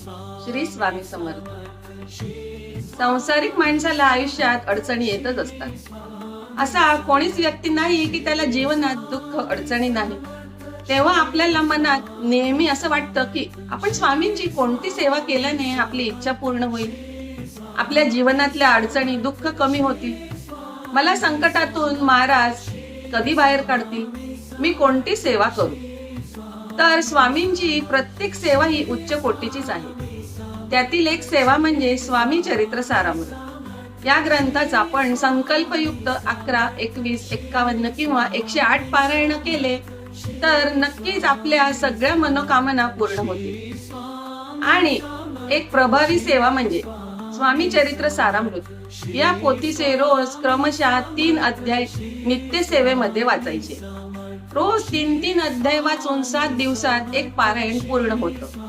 श्री स्वामी समर्थ. संसारिक माणसाला आयुष्यात अडचणी येतच असतात. असा कोणीच व्यक्ती नाही की त्याला जीवनात दुःख अडचणी नाही. तेव्हा आपल्याला मनात नेहमी असं वाटतं की आपण स्वामींची कोणती सेवा केल्याने आपली इच्छा पूर्ण होईल, आपल्या जीवनातल्या अडचणी दुःख कमी होतील, मला संकटातून महाराज कधी बाहेर काढतील, मी कोणती सेवा करू. तर स्वामींची प्रत्येक सेवा ही उच्च कोटीचीच आहे. त्यातील एक सेवा म्हणजे स्वामी चरित्र सारामृत. या ग्रंथाचा आपण संकल्पयुक्त 11, 21, 51 किंवा 108 पारायण केले तर नक्कीच आपल्या सगळ्या मनोकामना पूर्ण होतील. आणि एक प्रभावी सेवा म्हणजे स्वामी चरित्र सारामृत. या पोथीचे रोज क्रमशः 3 अध्याय नित्य सेवेमध्ये वाचायचे. रोज 3-3 अध्याय वाचून 7 दिवसात एक पारायण पूर्ण होतं.